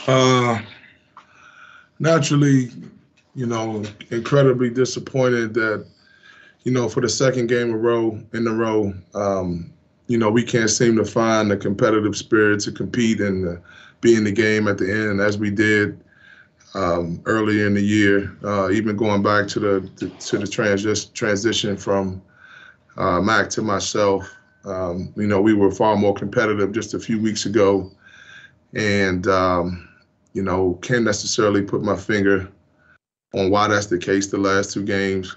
Uh, Naturally, incredibly disappointed that, for the second game in a row, we can't seem to find the competitive spirit to compete and be in the game at the end as we did earlier in the year. Even going back to the transition from Mac to myself, we were far more competitive just a few weeks ago, and can't necessarily put my finger on why that's the case the last two games.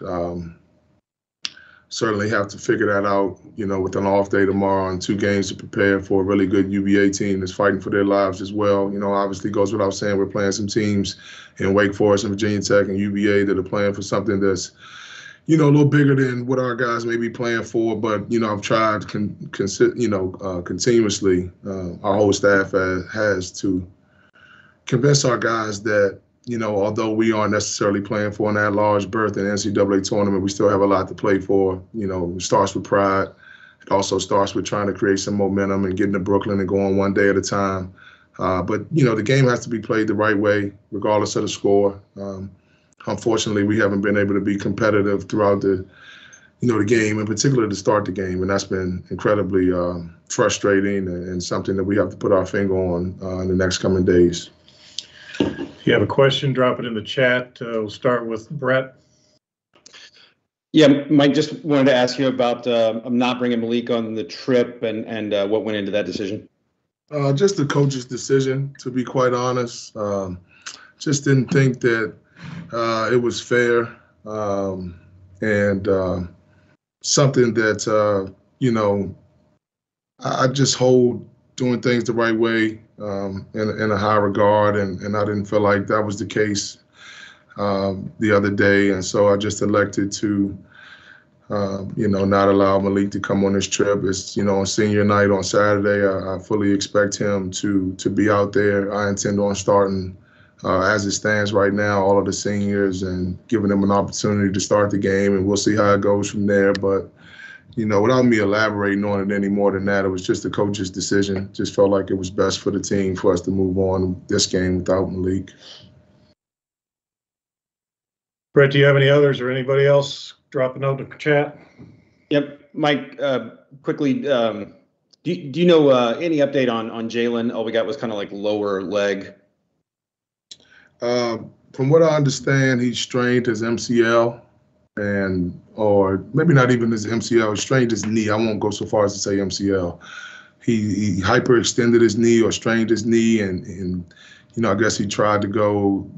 Certainly have to figure that out, with an off day tomorrow and two games to prepare for a really good UVA team that's fighting for their lives as well. Obviously goes without saying we're playing some teams in Wake Forest and Virginia Tech and UVA that are playing for something that's, a little bigger than what our guys may be playing for. But, I've tried continuously, our whole staff has to convince our guys that, although we aren't necessarily playing for an at-large berth in the NCAA tournament, we still have a lot to play for. It starts with pride. It also starts with trying to create some momentum and getting to Brooklyn and going one day at a time. But the game has to be played the right way, regardless of the score. Unfortunately, we haven't been able to be competitive throughout the game, in particular to start the game, and that's been incredibly frustrating and something that we have to put our finger on in the next coming days. If you have a question, drop it in the chat. We'll start with Brett. Yeah, Mike, just wanted to ask you about not bringing Malik on the trip and what went into that decision. Just the coach's decision, to be quite honest. Just didn't think that it was fair and something that, I just hold doing things the right way in a high regard, and I didn't feel like that was the case the other day, and so I just elected to, not allow Malik to come on this trip. It's, on senior night on Saturday. I fully expect him to be out there. I intend on starting, as it stands right now, all of the seniors and giving them an opportunity to start the game, and we'll see how it goes from there. But without me elaborating on it any more than that, it was just the coach's decision. Just felt like it was best for the team for us to move on this game without Malik. Brett, do you have any others or anybody else? Drop a note in the chat. Yep, Mike. Quickly, do you know any update on Jalen? All we got was kind of like lower leg. From what I understand, he strained his MCL. Or maybe not even his MCL, strained his knee. I won't go so far as to say MCL. He hyperextended his knee or strained his knee, and I guess he tried to go,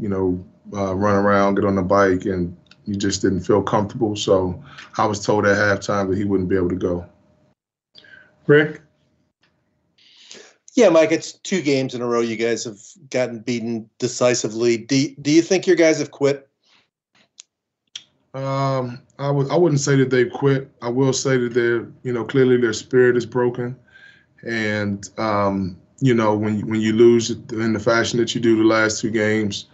run around, get on the bike, and he just didn't feel comfortable. So I was told at halftime that he wouldn't be able to go. Rick? Yeah, Mike, it's 2 games in a row you guys have gotten beaten decisively. Do you think your guys have quit? I wouldn't say that they've quit. I will say that they're, clearly their spirit is broken. And, when you lose in the fashion that you do the last 2 games,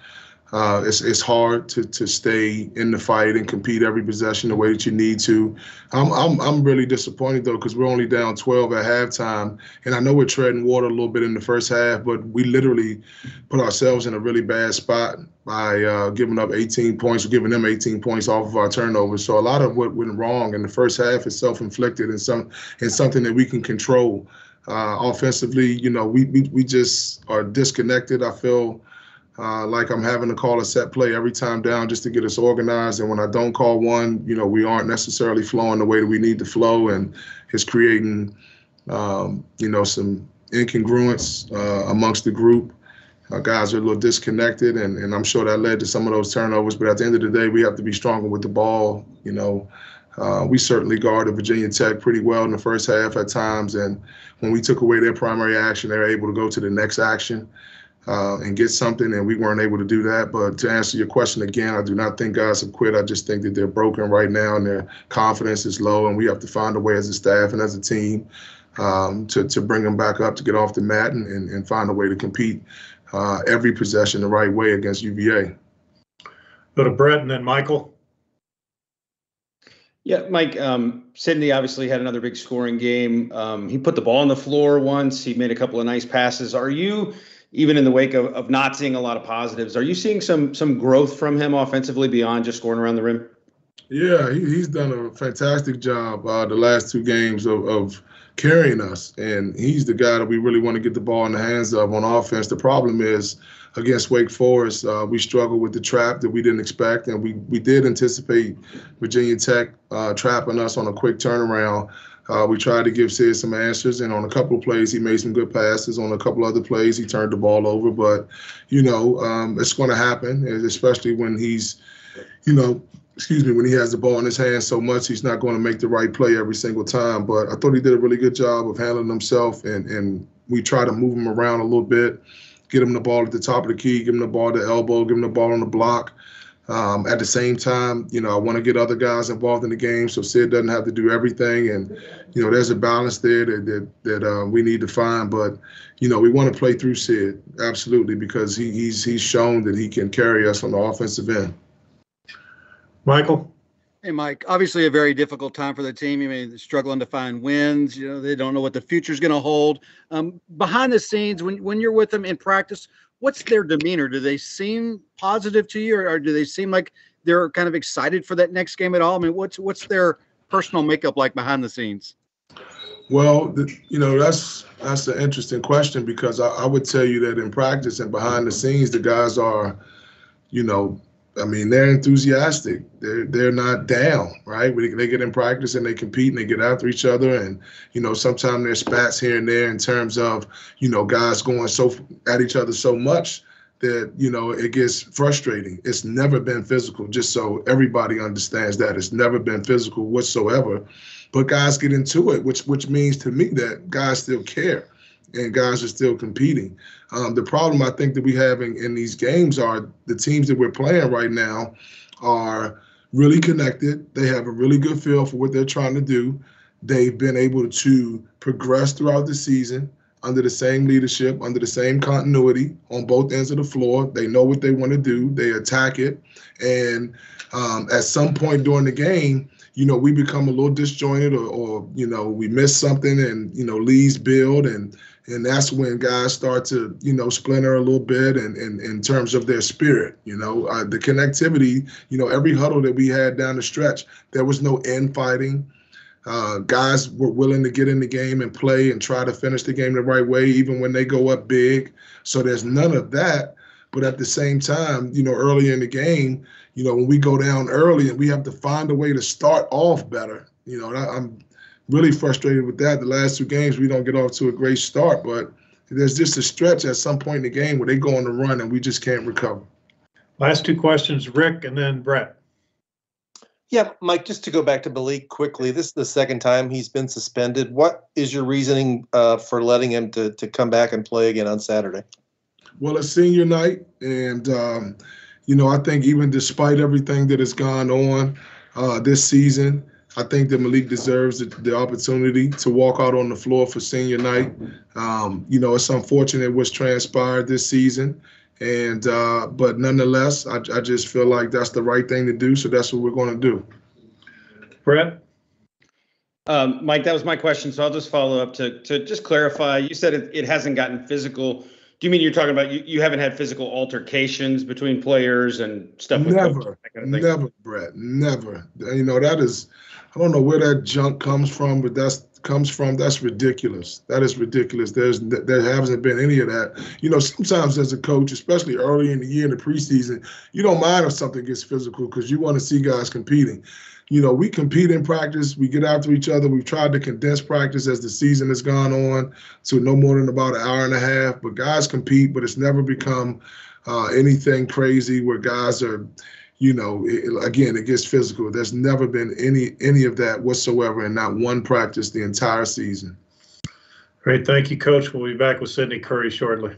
it's hard to stay in the fight and compete every possession the way that you need to. I'm really disappointed though, because we're only down 12 at halftime, and I know we're treading water a little bit in the first half, but we literally put ourselves in a really bad spot by giving up 18 points, or giving them 18 points off of our turnovers. So a lot of what went wrong in the first half is self-inflicted and something that we can control. Offensively, we just are disconnected. I feel like I'm having to call a set play every time down just to get us organized. And when I don't call one, we aren't necessarily flowing the way that we need to flow. And it's creating, some incongruence amongst the group. Guys are a little disconnected, and I'm sure that led to some of those turnovers. But at the end of the day, we have to be stronger with the ball. We certainly guarded Virginia Tech pretty well in the first half at times. And when we took away their primary action, they were able to go to the next action and get something, and we weren't able to do that. But to answer your question again, I do not think guys have quit. I just think that they're broken right now, and their confidence is low, and we have to find a way as a staff and as a team to bring them back up, to get off the mat and find a way to compete every possession the right way against UVA. Go to Brett and then Michael. Yeah, Mike, Sidney obviously had another big scoring game. He put the ball on the floor once. He made a couple of nice passes. even in the wake of not seeing a lot of positives. Are you seeing some growth from him offensively beyond just scoring around the rim? Yeah, he's done a fantastic job the last 2 games of carrying us, and he's the guy that we really want to get the ball in the hands of on offense. The problem is against Wake Forest, we struggled with the trap that we didn't expect, and we did anticipate Virginia Tech trapping us on a quick turnaround. We tried to give Sid some answers, and on a couple of plays, he made some good passes. On a couple other plays, he turned the ball over. But, it's going to happen, especially when he's, when he has the ball in his hands so much, he's not going to make the right play every single time. But I thought he did a really good job of handling himself, and we try to move him around a little bit, get him the ball at the top of the key, give him the ball at the elbow, give him the ball on the block. At the same time, I want to get other guys involved in the game so Sid doesn't have to do everything. And, there's a balance there that we need to find. But, we want to play through Sid, absolutely, because he's shown that he can carry us on the offensive end. Michael? Hey, Mike, obviously a very difficult time for the team. They're struggling to find wins. They don't know what the future is going to hold. Behind the scenes, when you're with them in practice, what's their demeanor? Do they seem positive to you, or do they seem like they're kind of excited for that next game at all? What's their personal makeup like behind the scenes? Well, that's an interesting question, because I would tell you that in practice and behind the scenes, the guys are, they're enthusiastic. They're not down, right? They get in practice and they compete and they get after each other. And, sometimes there's spats here and there in terms of, guys going at each other so much that, it gets frustrating. It's never been physical, just so everybody understands that. It's never been physical whatsoever. But guys get into it, which means to me that guys still care and guys are still competing. The problem I think that we have in these games are the teams that we're playing right now are really connected. They have a really good feel for what they're trying to do. They've been able to progress throughout the season under the same leadership, under the same continuity on both ends of the floor. They know what they want to do. They attack it. And at some point during the game, we become a little disjointed or we miss something and, leads build. And that's when guys start to, splinter a little bit and in terms of their spirit, the connectivity, every huddle that we had down the stretch, there was no infighting. Guys were willing to get in the game and play and try to finish the game the right way, even when they go up big. So there's none of that. But at the same time, early in the game, when we go down early and we have to find a way to start off better, I'm really frustrated with that. The last 2 games, we don't get off to a great start, but there's just a stretch at some point in the game where they go on the run and we just can't recover. Last 2 questions, Rick and then Brett. Yeah, Mike, just to go back to Malik quickly, this is the second time he's been suspended. What is your reasoning for letting him to come back and play again on Saturday? Well, it's senior night, and, I think even despite everything that has gone on this season, I think that Malik deserves the opportunity to walk out on the floor for senior night. It's unfortunate what's transpired this season, and but nonetheless, I just feel like that's the right thing to do, so that's what we're going to do. Brett? Mike, that was my question, so I'll just follow up to just clarify. You said it hasn't gotten physical. Do you mean you're talking about you haven't had physical altercations between players and stuff? Never, never, Brett, never. That is, I don't know where that junk comes from, but that's ridiculous. That is ridiculous. There hasn't been any of that. Sometimes as a coach, especially early in the year in the preseason, you don't mind if something gets physical because you want to see guys competing. We compete in practice. We get after each other. We've tried to condense practice as the season has gone on to no more than about an hour and a half. But guys compete, but it's never become anything crazy where guys are, again, it gets physical. There's never been any of that whatsoever in not one practice the entire season. Great. Thank you, Coach. We'll be back with Sydney Curry shortly.